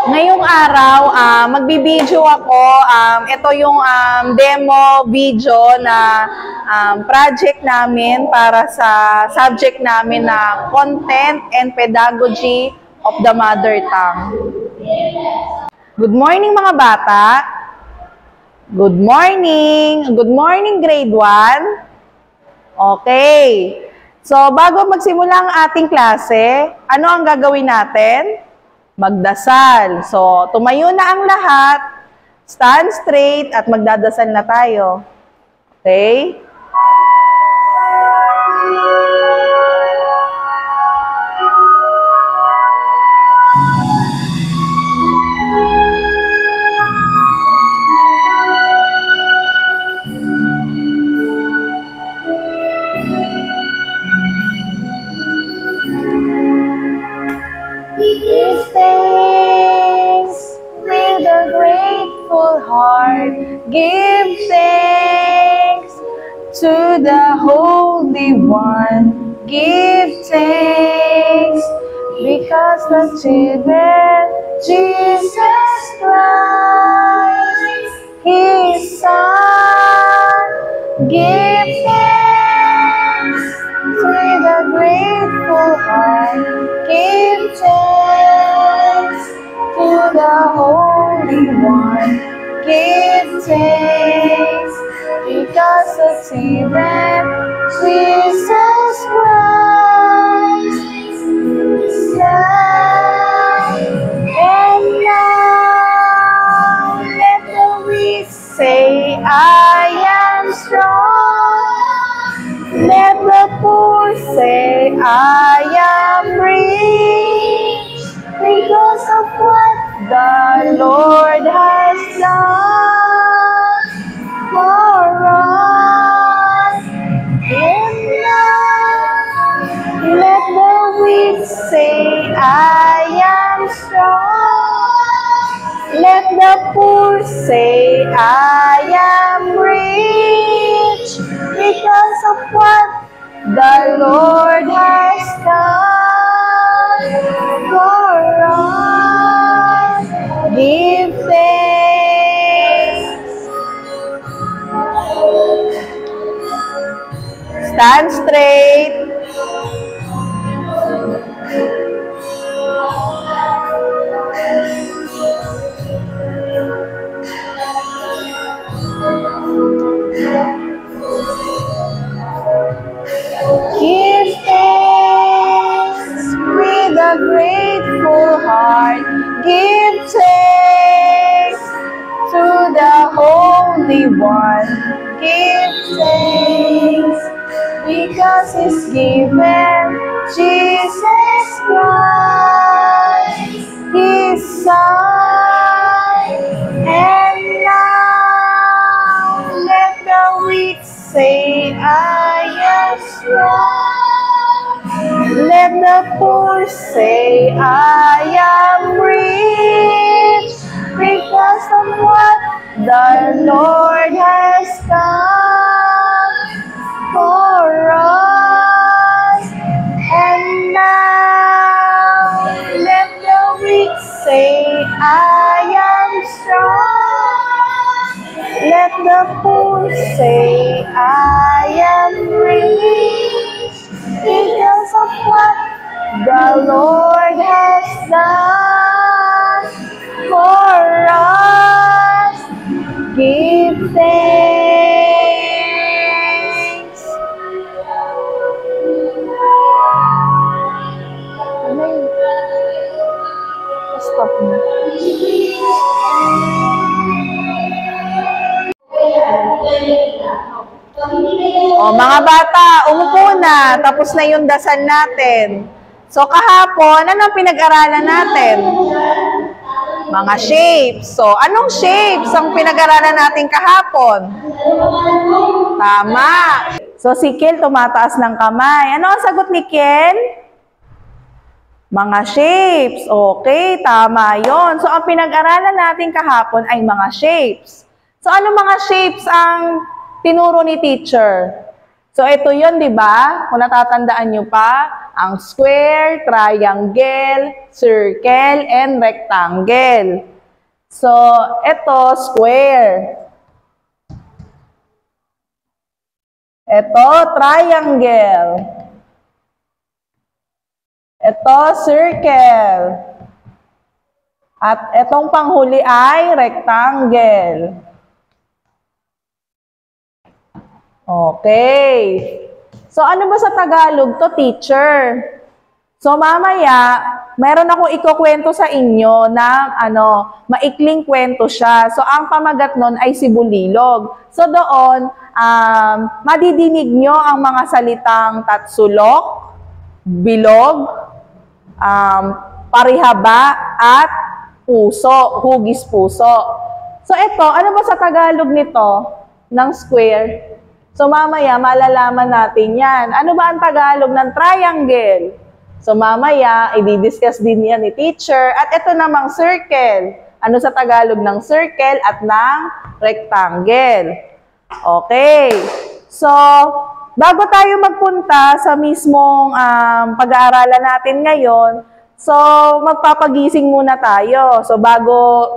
Ngayong araw, magbibideo ako. Ito yung demo video na project namin para sa subject namin na Content and Pedagogy of the Mother Tongue. Good morning mga bata. Good morning. Good morning grade 1. Okay. So, bago magsimula ang ating klase, ano ang gagawin natin? Magdasal. So, tumayo na ang lahat, stand straight, at magdadasal na tayo. Okay? Give thanks with a grateful heart. Give thanks to the Holy One. Give thanks because the children, Jesus Christ, His Son. Give thanks with a grateful heart. Give thanks to the Holy One. Give thanks because the children, Jesus Christ, Son. And now let the weak say, I am strong. Let the poor say, I am rich because of what the Lord has done for us. And now let the weak say, I am strong. Let the poor say, I am rich because of what the Lord has done for us. Give thanks. Stand straight. Give thanks with a grateful heart. Give thanks to the Holy One. Give thanks because He's given Jesus Christ, His Son. And now let the weak say, I am strong. Let the poor say, I am rich because of what the Lord has done for us. And now let the weak say, I am strong. Let the poor say, I am rich because of what the Lord has done for us. Give thanks. Stop na. O mga bata, umupo na. Tapos na yung dasal natin. So kahapon, anong pinag-aralan natin? Mga shapes. So anong shapes ang pinag-aralan natin kahapon? Tama. So si Kel tumataas ng kamay. Ano ang sagot ni Kel? Mga shapes. Okay, tama yon. So ang pinag-aralan natin kahapon ay mga shapes. So ano mga shapes ang tinuro ni teacher? So, ito yun, di ba? Kung natatandaan nyo pa, ang square, triangle, circle, and rectangle. So, ito, square. Ito, triangle. Ito, circle. At itong panghuli ay rectangle. Okay. So, ano ba sa Tagalog to, teacher? So, mamaya, meron akong ikukwento sa inyo na, maikling kwento siya. So, ang pamagat nun ay Sibulilog. So, doon, madidinig nyo ang mga salitang tatsulok, bilog, parihaba, at puso, hugis puso. So, ito, ano ba sa Tagalog nito ng square? So, mamaya, malalaman natin yan. Ano ba ang Tagalog ng triangle? So, mamaya, i-discuss din yan ni teacher. At ito namang circle. Ano sa Tagalog ng circle at ng rectangle? Okay. So, bago tayo magpunta sa mismong pag-aaralan natin ngayon, so, magpapagising muna tayo. So,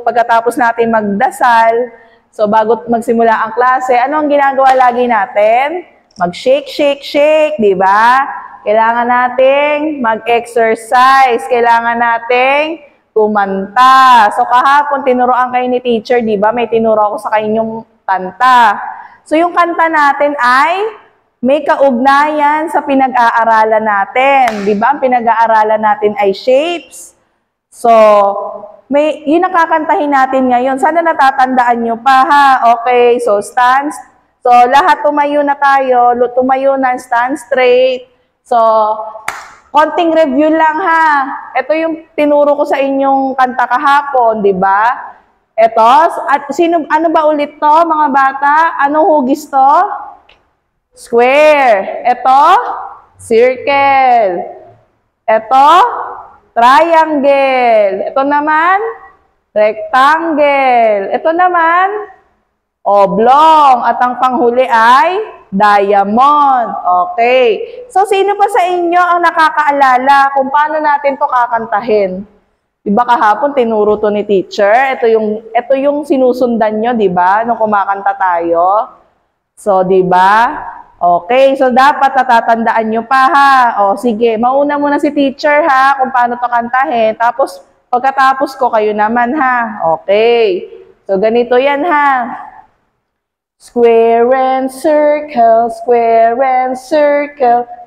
pagkatapos natin magdasal, so, bago magsimula ang klase, ano ang ginagawa lagi natin? Mag-shake, shake, shake, di ba? Kailangan nating mag-exercise. Kailangan nating kumanta. So, kahapon, tinuruan kayo ni teacher, di ba? May tinuro ako sa kanyang kanta. So, yung kanta natin ay may kaugnayan sa pinag-aaralan natin. Di ba? Ang pinag-aaralan natin ay shapes. So, yun nakakantahin natin ngayon. Sana natatandaan nyo pa, ha? Okay, so stand. So, lahat tumayo na tayo. Tumayo na, stand straight. So, konting review lang, ha? Ito yung tinuro ko sa inyong kanta kahapon, di ba? Ito, at ano ba ulit to, mga bata? Anong hugis to? Square. Ito, circle. Ito, triangle. Ito naman, rectangle. Ito naman, oblong. At ang panghuli ay diamond. Okay. So, sino pa sa inyo ang nakakaalala kung paano natin to kakantahin? Diba kahapon tinuro to ni teacher? Ito yung sinusundan nyo, diba? Nung kumakanta tayo. So, diba? Okay, so dapat natatandaan nyo pa, ha? O, sige, mauna muna si teacher, ha? Kung paano to kantahin. Tapos, pagkatapos ko, kayo naman, ha? Okay. So, ganito yan, ha? Square and circle,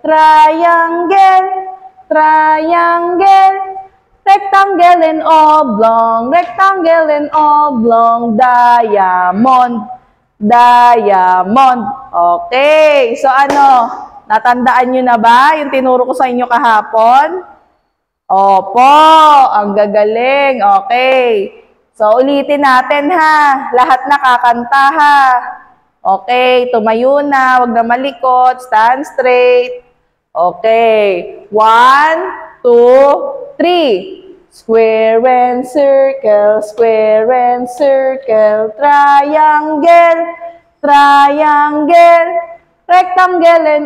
triangle, triangle, rectangle and oblong, diamond, diamond. Okay, so ano, natandaan nyo na ba yung tinuro ko sa inyo kahapon? Opo, ang gagaling. Okay, so ulitin natin, ha. Lahat nakakanta, ha. Okay, tumayo na, wag na malikot, stand straight. Okay, 1, 2, 3. Square and circle, triangle, triangle, rectangle and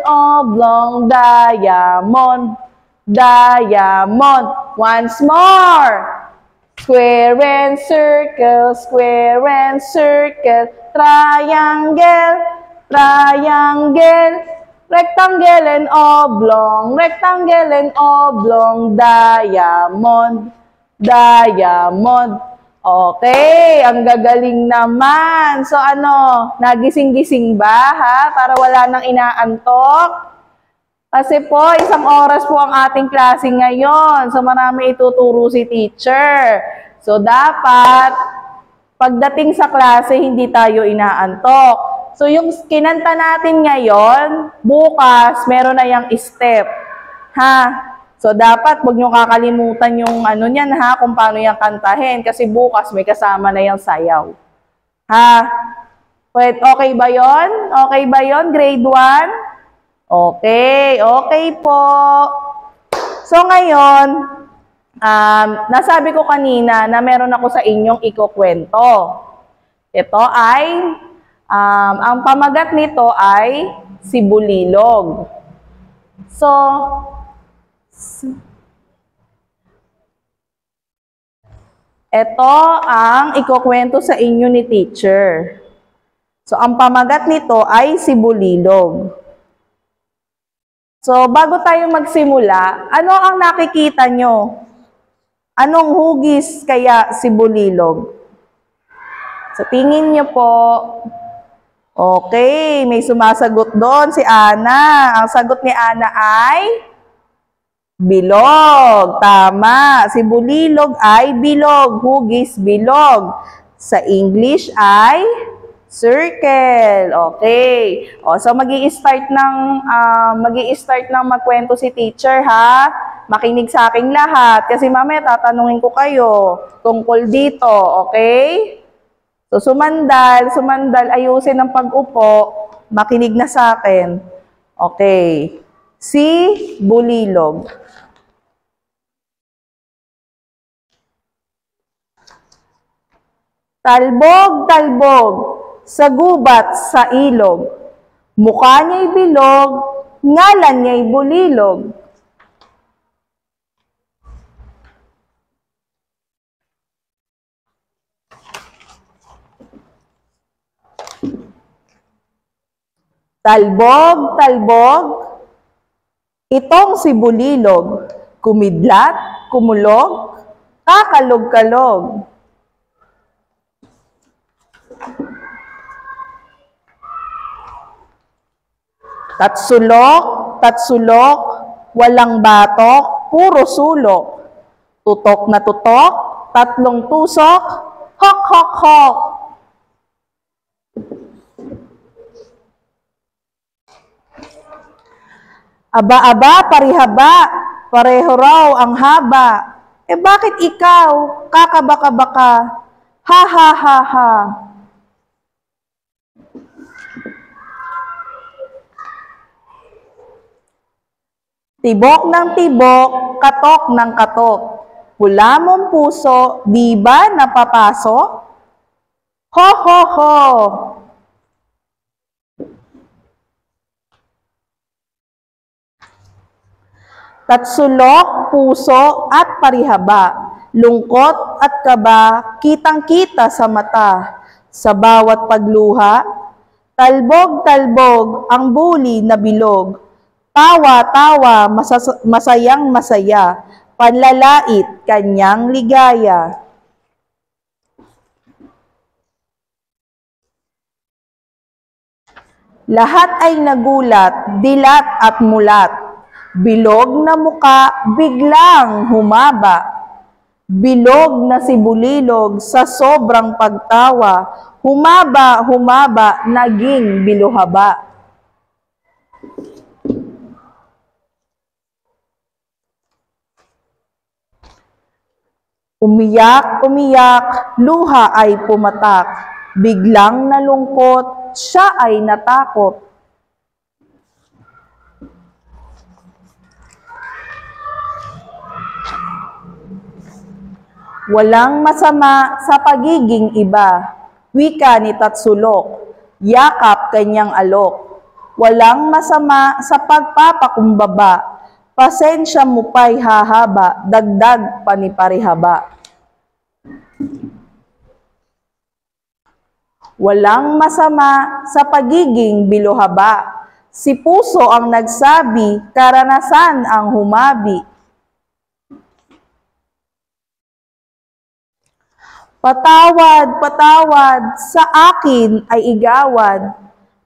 oblong, diamond, diamond. Once more. Square and circle, triangle, triangle, rectangle and oblong, diamond, diamond. Okay, ang gagaling naman. So ano, nagising-gising ba, ha? Para wala nang inaantok? Kasi po, 1 oras po ang ating klase ngayon. So marami ituturo si teacher. So dapat, pagdating sa klase, hindi tayo inaantok. So yung kinanta natin ngayon, bukas, meron na yung step. Ha? So dapat, huwag nyo kakalimutan yung ano niyan, ha, kung paano yung kantahin. Kasi bukas, may kasama na yung sayaw. Ha? Wait, okay ba yon? Okay ba yon? Grade 1? Okay, okay po. So ngayon, nasabi ko kanina na meron ako sa inyong ikukwento. Ito ay Ang pamagat nito ay sibulilog. So, ito ang ikukwento sa inyo ni teacher. So, ang pamagat nito ay sibulilog. So, bago tayo magsimula, ano ang nakikita nyo? Anong hugis kaya sibulilog? Sa tingin nyo po, okay, may sumasagot doon, si Ana. Ang sagot ni Ana ay bilog. Tama. Sibulilog ay bilog. Hugis bilog. Sa English ay circle. Okay. O, so magi-start ng magkwento si teacher, ha? Makinig sa aking lahat kasi mamaya tatanungin ko kayo tungkol dito. Okay? So, sumandal, ayusin ang pag-upo, makinig na sa akin. Okay. Si bulilog. Talbog, talbog, sa gubat, sa ilog. Mukha niya'y bilog, ngalan niya'y bulilog. Talbog, talbog, itong si bulilog, kumidlat, kumulog, kakalog-kalog. Tatsulok, tatsulok, walang batok, puro sulok. Tutok na tutok, tatlong tusok, hok, hok, hok. Aba-aba, parihaba, pareho raw ang haba. Bakit ikaw, kakabaka-baka, ha ha ha ha. Tibok ng tibok, katok ng katok. Pula mong puso, di ba napapasok? Ho ho ho. Tatsulok, puso, at parihaba, lungkot at kaba, kitang-kita sa mata, sa bawat pagluha, talbog-talbog, ang buli na bilog, tawa-tawa, masayang-masaya, panlalait, kanyang ligaya. Lahat ay nagulat, dilat at mulat. Bilog na muka, biglang humaba. Bilog na si bulilog sa sobrang pagtawa. Humaba, humaba, naging biluhaba. Umiyak, umiyak, luha ay pumatak. Biglang nalungkot, siya ay natakot. Walang masama sa pagiging iba, wika ni Tatsulok, yakap kanyang alok. Walang masama sa pagpapakumbaba, pasensya mo pa'y hahaba, dagdag paniparihaba. Walang masama sa pagiging biluhaba, si puso ang nagsabi, karanasan ang humabi. Patawad, patawad, sa akin ay igawad.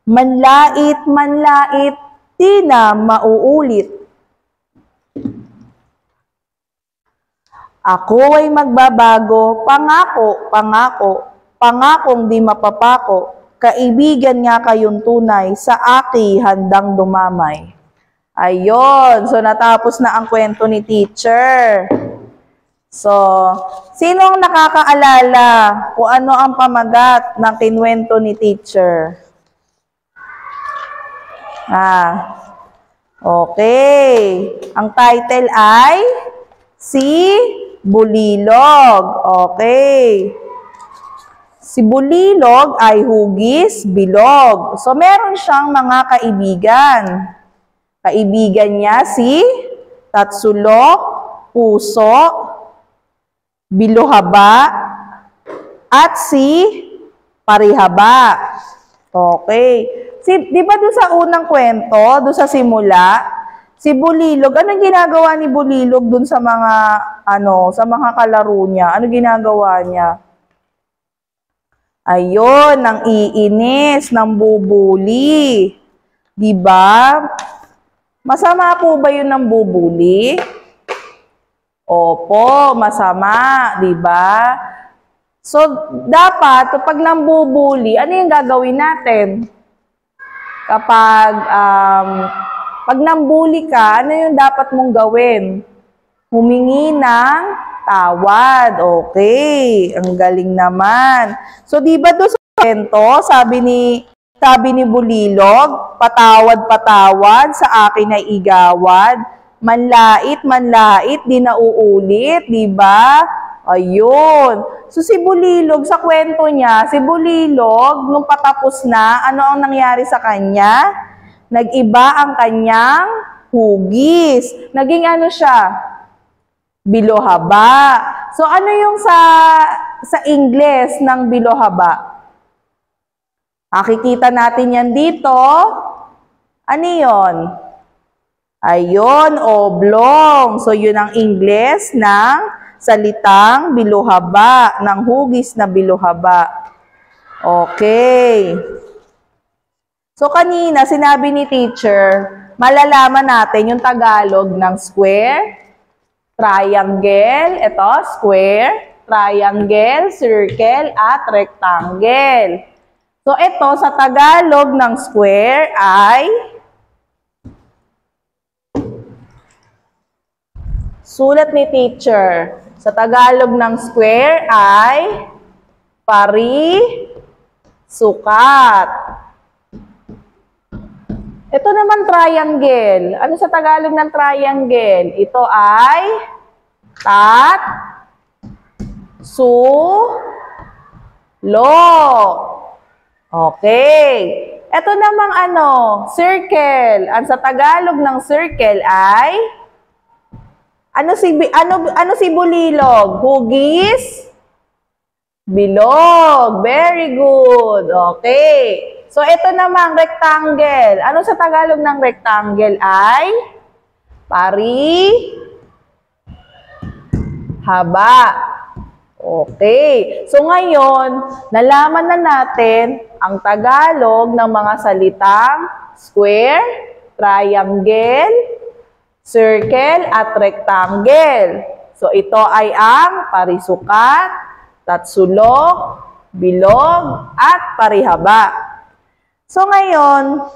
Manlait, manlait, di na mauulit. Ako ay magbabago, pangako, pangako, pangakong di mapapako. Kaibigan nga kayong tunay, sa aki handang dumamay. Ayun, so natapos na ang kwento ni teacher. So, sinong nakakaalala kung ano ang pamagat ng kinwento ni teacher? Okay. Ang title ay Si Bulilog. Okay. Si Bulilog ay hugis bilog. So, meron siyang mga kaibigan. Kaibigan niya si Tatsulok, Puso, Bilohaba, at si Parihaba. Okay. Di ba doon sa unang kwento, doon sa simula, si Bulilog, anong ginagawa ni Bulilog doon sa mga, sa mga kalaro niya? Ano ginagawa niya? Ayun, nang iinis, nang bubuli. Diba? Masama po ba yun ng bubuli? Opo, masama. Diba? So, dapat, pag nambubuli, ano yung gagawin natin? Kapag, pag nambuli ka, ano yung dapat mong gawin? Humingi ng tawad. Okay. Ang galing naman. So, di ba doon sa kwento, sabi ni Bulilog, patawad, sa akin ay igawad. Manlait, di nauulit. Di ba? Ayun. So, si Bulilog, sa kwento niya, si Bulilog, nung patapos na, ano ang nangyari sa kanya? Nag-iba ang kanyang hugis. Naging ano siya? Bilohaba. So, ano yung sa Ingles ng bilohaba? Nakikita natin yan dito. Ano yun? Ayun, oblong. So, yun ang Ingles ng salitang bilohaba, ng hugis na bilohaba. Okay. So, kanina, sinabi ni teacher, malalaman natin yung Tagalog ng square, triangle, ito, square, triangle, circle, at rectangle. So, ito, sa Tagalog ng square ay, sulat ni teacher, sa Tagalog ng square ay, sukat. Ito naman triangle. Ano sa Tagalog ng triangle? Ito ay lo. Okay. Ito namang circle. Ang sa Tagalog ng circle ay ano si Bulilog? Hugis? Bilog. Very good. Okay. So, ito namang rectangle. Ano sa Tagalog ng rectangle ay? Haba. Okay. So, ngayon, nalaman na natin ang Tagalog ng mga salitang square, triangle, circle, at rectangle. So, ito ay ang parisukat, tatsulok, bilog, at parihaba. So ngayon,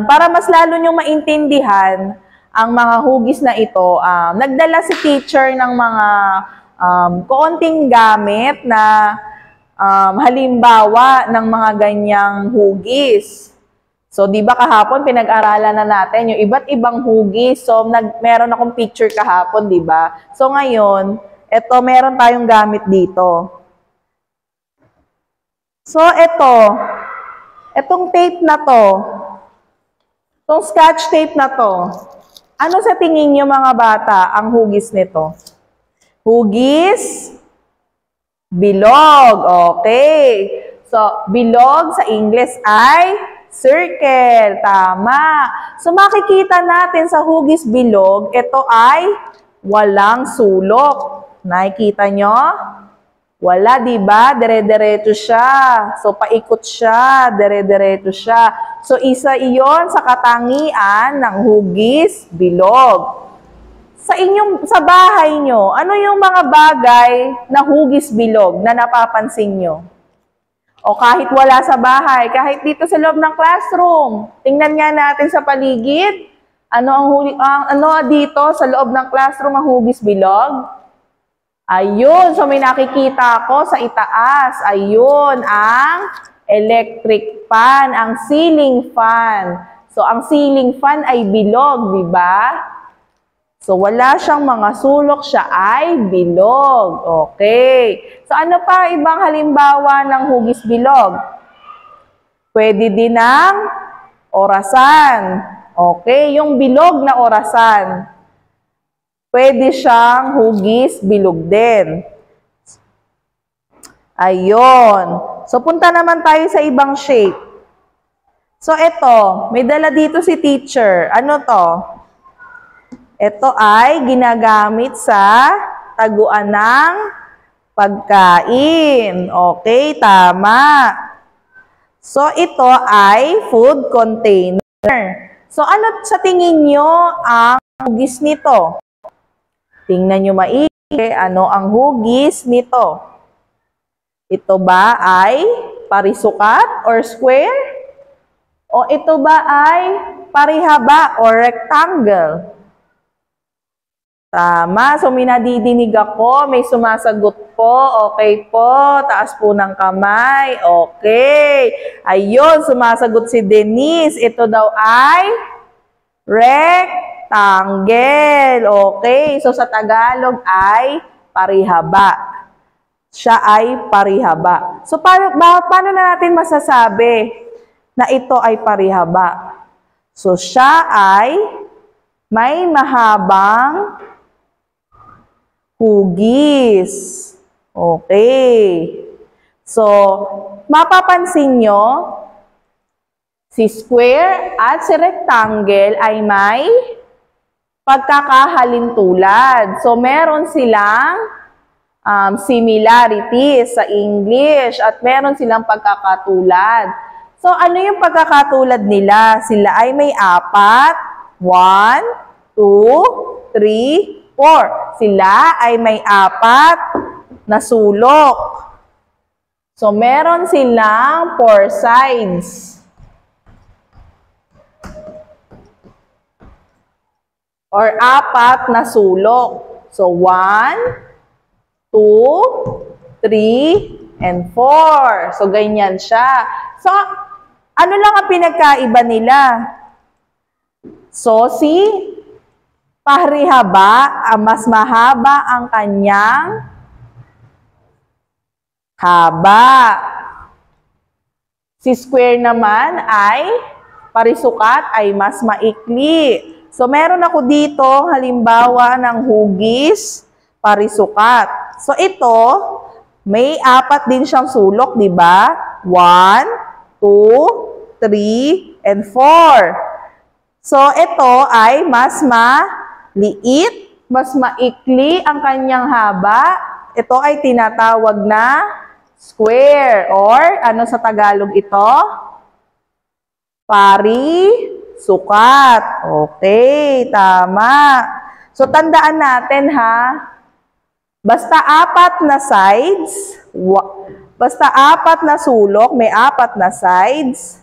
para mas lalo nyong maintindihan ang mga hugis na ito, nagdala si teacher ng mga kaunting gamit na halimbawa ng mga ganyang hugis. So, di ba kahapon pinag-aralan na natin yung iba't ibang hugis. So, meron akong picture kahapon, di ba? So, ngayon, meron tayong gamit dito. So, Itong tape na to, itong scotch tape na to, ano sa tingin nyo mga bata ang hugis nito? Hugis, bilog. Okay. So, bilog sa English ay circle. Tama. So, makikita natin sa hugis bilog, ito ay walang sulok. Nakikita nyo? Wala, di ba? Dire-diretso siya. So, paikot siya. Dire-diretso siya. So, isa iyon sa katangian ng hugis bilog. Sa bahay nyo, ano yung mga bagay na hugis bilog na napapansin nyo? O kahit wala sa bahay, kahit dito sa loob ng classroom. Tingnan nga natin sa paligid. Ano dito sa loob ng classroom ang hugis bilog? Ayun, so may nakikita ako sa itaas. Ayun, ang electric fan, ang ceiling fan. So, ang ceiling fan ay bilog, di ba? So, wala siyang mga sulok, siya ay bilog. Okay. So, ano pa ibang halimbawa ng hugis bilog? Pwede din ng orasan. Okay, yung bilog na orasan. Pwede siyang hugis bilog din. Ayun. So, punta naman tayo sa ibang shape. So, ito, may dala dito si teacher. Ano to? Ito ay ginagamit sa taguan ng pagkain. Okay, tama. So, ito ay food container. So, ano sa tingin nyo ang hugis nito? Tingnan nyo maigi, ano ang hugis nito? Ito ba ay parisukat or square? O ito ba ay parihaba or rectangle? Tama. So, may nadidinig ako. May sumasagot po. Okay po. Taas po ng kamay. Okay. Ayun, sumasagot si Denise. Ito daw ay rectangle. Okay. So, sa Tagalog ay parihaba. Siya ay parihaba. So, paano na natin masasabi na ito ay parihaba? So, siya ay may mahabang hugis. Okay. So, mapapansin nyo, si square at si rectangle ay may pagkakahalintulad. So, meron silang similarities sa English at meron silang pagkakatulad. So, ano yung pagkakatulad nila? Sila ay may 4. 1, 2, 3, 4. Sila ay may 4 na sulok. So, meron silang 4 sides. Or 4 na sulok. So, 1, 2, 3, and 4. So, ganyan siya. So, ano lang ang pinagkaiba nila? So, si parihaba, mas mahaba ang kanyang haba. Si square naman ay parisukat ay mas maikli. So, meron ako dito halimbawa ng hugis parisukat. So, ito, may 4 din siyang sulok, di ba? 1, 2, 3, and 4. So, ito ay mas maliit, mas maikli ang kanyang haba. Ito ay tinatawag na square or ano sa Tagalog ito? Parisukat. Okay, tama. So, tandaan natin ha, basta 4 na sides, basta 4 na sulok, may 4 na sides,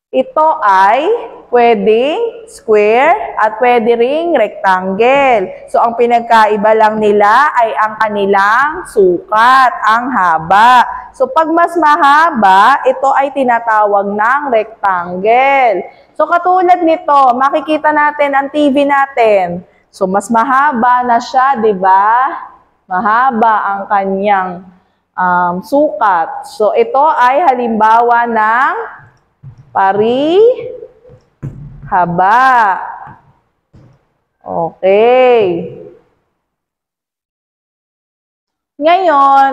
ito ay pwedeng square at pwede ring rectangle. So, ang pinagkaiba lang nila ay ang kanilang sukat, ang haba. So, pag mas mahaba, ito ay tinatawag ng rectangle. So, katulad nito, makikita natin ang TV natin. So, mas mahaba na siya, di ba? Mahaba ang kanyang sukat. So, ito ay halimbawa ng parihaba. Okay. Ngayon,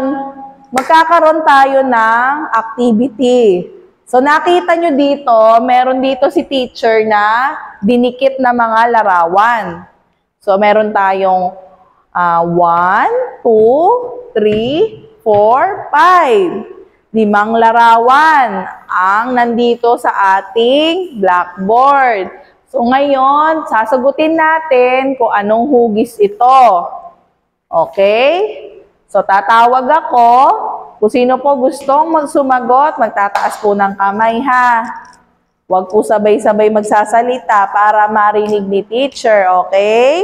magkakaroon tayo ng activity. So, nakita nyo dito, meron dito si teacher na dinikit na mga larawan. So, meron tayong 1, 2, 3, 4, 5. 5 larawan ang nandito sa ating blackboard. So, ngayon, sasagutin natin kung anong hugis ito. Okay? So, tatawag ako. Kung sino po gustong magsumagot, magtataas po ng kamay ha. Huwag po sabay-sabay magsasalita para marinig ni teacher. Okay?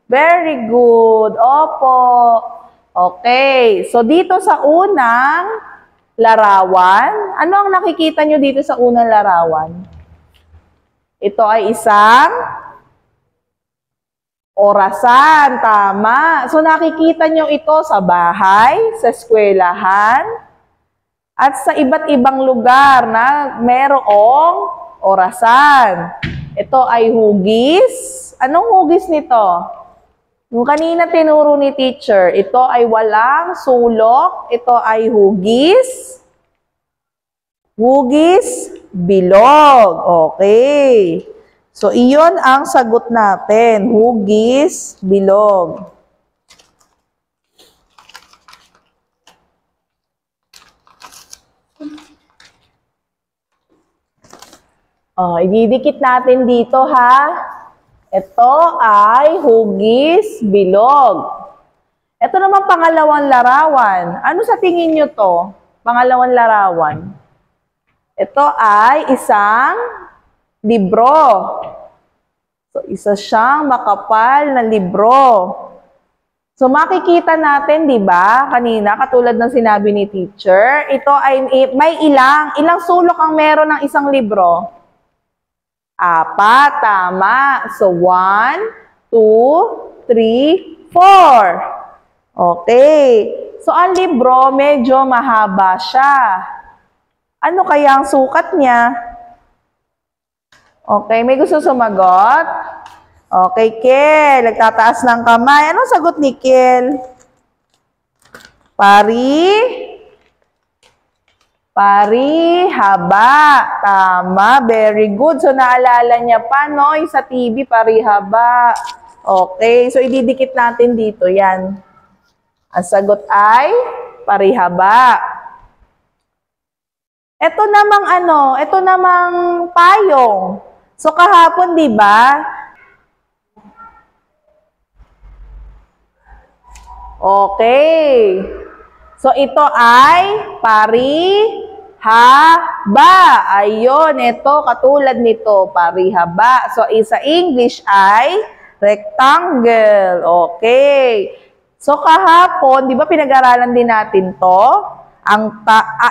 Very good. Opo. Okay. So, dito sa unang larawan, ano ang nakikita nyo dito sa unang larawan? Ito ay isang Orasan, tama. So nakikita nyo ito sa bahay, sa eskwelahan, at sa iba't ibang lugar na merong orasan. Ito ay hugis. Anong hugis nito? Yung kanina tinuro ni teacher, ito ay walang sulok, ito ay hugis. Hugis, bilog. Okay. So, iyon ang sagot natin. Hugis, bilog. Ididikit natin dito, ha? Ito ay hugis, bilog. Ito naman pangalawang larawan. Ano sa tingin nyo to? Pangalawang larawan. Ito ay isang libro. So, isa siyang makapal na libro. So, makikita natin, di ba, kanina, katulad ng sinabi ni teacher, ito ay may ilang sulok ang meron ng isang libro? 4, tama. So, 1, 2, 3, 4. Okay. So, ang libro, medyo mahaba siya. Ano kaya ang sukat niya? Okay, may gusto sumagot? Okay, Kel, nagtataas ng kamay. Anong sagot ni Kel? Pari, haba. Tama, very good. So, naalala niya pa, no? Yung sa TV, pari, haba. Okay, so ididikit natin dito, yan. Ang sagot ay pari, haba. Ito namang payong. So, kahapon, di ba? Okay. So, ito ay parihaba. Ayun, ito, katulad nito, parihaba. So, sa English ay rectangle. Okay. So, kahapon, di ba pinag-aralan din natin to?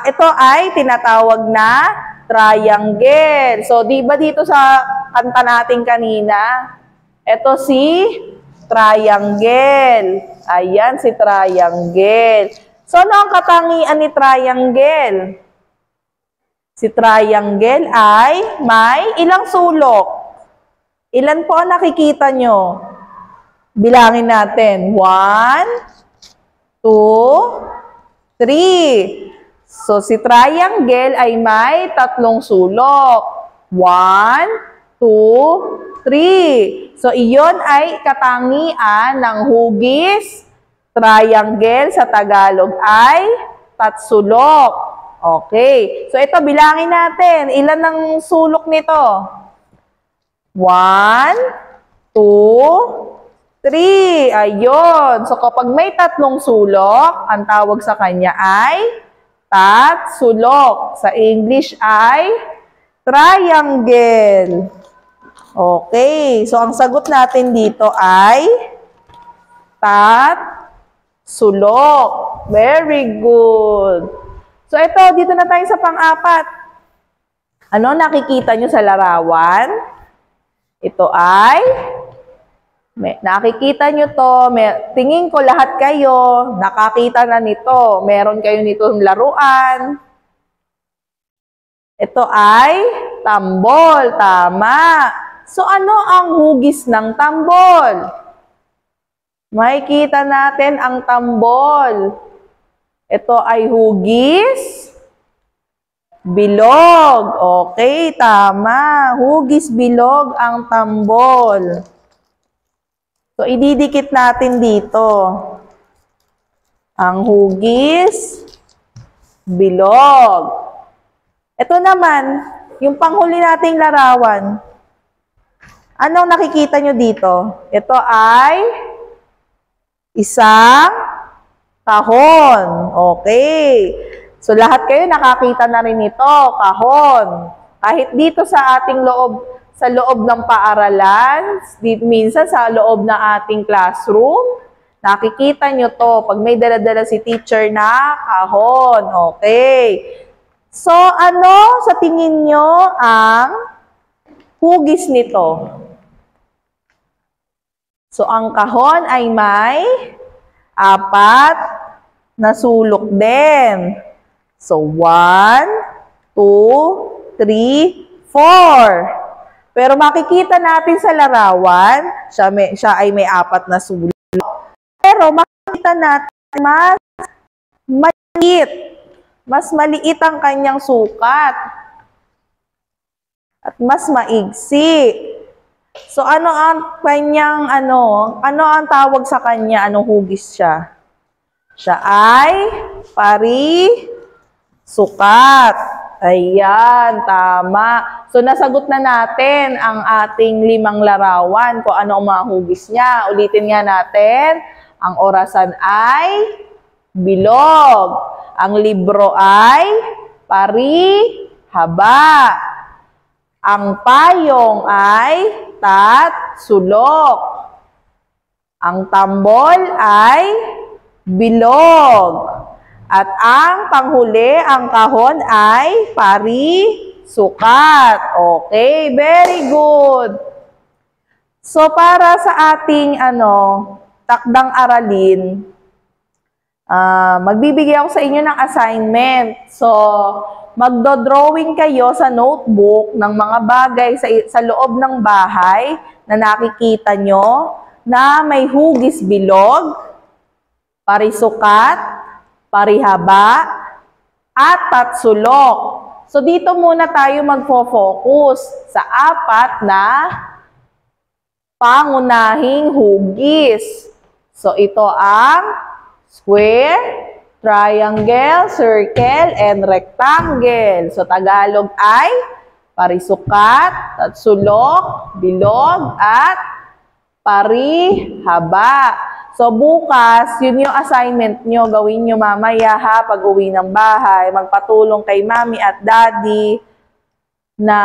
Ito ay tinatawag na triangle. So, di ba dito sa kanta natin kanina, ito si triangle. Ayan, si triangle. So, ano ang katangian ni triangle? Si triangle ay may ilang sulok? Ilan po ang nakikita nyo? Bilangin natin. 1, 2, 3. So, si triangle ay may 3 sulok. 1, 2, 3. So, iyon ay katangian ng hugis. Triangle sa Tagalog ay tatsulok. Okay. So, ito, bilangin natin. Ilan ang sulok nito? 1, 2, 3. Ayun. So, kapag may 3 sulok, ang tawag sa kanya ay tatsulok. Sa English ay triangle. Okay. So, ang sagot natin dito ay tatsulok. Very good. So, ito, dito na tayo sa pang-4. Ano nakikita nyo sa larawan? Ito ay, nakikita nyo to, tingin ko lahat kayo, nakakita na nito. Meron kayo nitong laruan. Ito ay tambol. Tama. So, ano ang hugis ng tambol? Makikita natin ang tambol. Ito ay hugis bilog. Okay, tama. Hugis bilog ang tambol. So, ididikit natin dito. Ang hugis bilog. Ito naman, yung panghuli nating larawan. Anong nakikita nyo dito? Ito ay isang kahon. Okay. So, lahat kayo nakakita na rin ito, kahon. Kahit dito sa ating sa loob ng paaralan, minsan sa loob ng ating classroom, nakikita nyo to pag may dala-dala si teacher na kahon. Okay. So, ano sa tingin nyo ang hugis nito? So, ang kahon ay may 4 na sulok din. So, 1, 2, 3, 4. Pero makikita natin sa larawan, siya ay may 4 na sulok. Pero makikita natin mas maliit ang kanyang sukat. At mas maigsi. So, ano ang kanyang, ano ang tawag sa kanya? Anong hugis siya? Siya ay sukat. Ayan, tama. So, nasagot na natin ang ating 5 larawan kung ano ang mga hugis niya. Ulitin nga natin. Ang orasan ay bilog. Ang libro ay haba. Ang payong ay sulok. Ang tambol ay bilog. At ang panghuli, ang kahon ay sukat. Okay, very good. So, para sa ating takdang aralin, magbibigay ako sa inyo ng assignment. So, magdo-drawing kayo sa notebook ng mga bagay sa loob ng bahay na nakikita nyo na may hugis bilog, parisukat, parihaba, at sulok. So, dito muna tayo magfo-focus sa 4 na pangunahing hugis. So, ito ang square, triangle, circle, and rectangle. So, Tagalog ay parisukat, sulok, bilog, at parihaba. So, bukas, yun yung assignment nyo. Gawin nyo mamaya ha, pag uwi ng bahay. Magpatulong kay mami at daddy na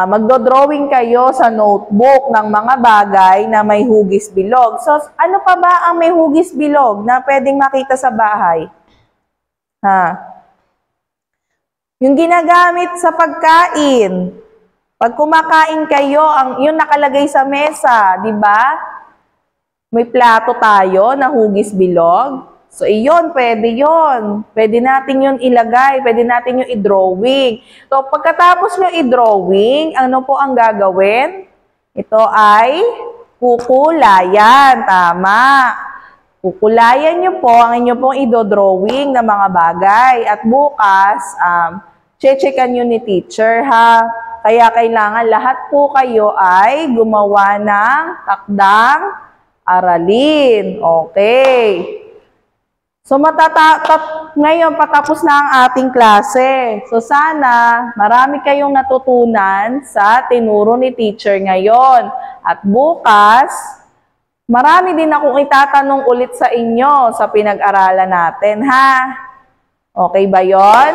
magdo-drawing kayo sa notebook ng mga bagay na may hugis bilog. So, ano pa ba ang may hugis bilog na pwedeng makita sa bahay? Yung ginagamit sa pagkain. Pag kumakain kayo, yung nakalagay sa mesa, di ba? May plato tayo na hugis bilog. So, iyon, pwede yon. Pwede natin yun ilagay, pwede natin yung i-drawing. So, pagkatapos nyo i-drawing, ano po ang gagawin? Ito ay kukulayan. Tama. Kukulayan nyo po ang inyo pong i-drawing na mga bagay. At bukas, checkan nyo ni teacher ha. Kaya kailangan lahat po kayo ay gumawa ng takdang aralin. Okay. So, ngayon patapos na ang ating klase. So, sana marami kayong natutunan sa tinuro ni teacher ngayon. At bukas, marami din akong itatanong ulit sa inyo sa pinag-aralan natin, ha? Okay ba yon?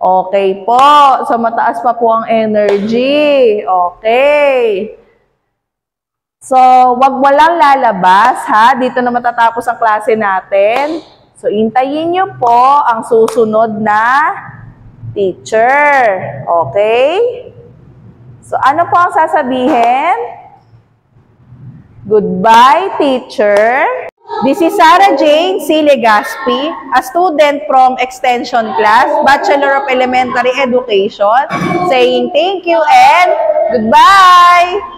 Okay po. So, mataas pa po ang energy. Okay. So, wag walang lalabas, ha? Dito na matatapos ang klase natin. So, hintayin nyo po ang susunod na teacher. Okay? So, ano po ang sasabihin? Goodbye, teacher. This is Sarah Jane C. Legaspi, a student from Extension Class, Bachelor of Elementary Education, saying thank you and goodbye!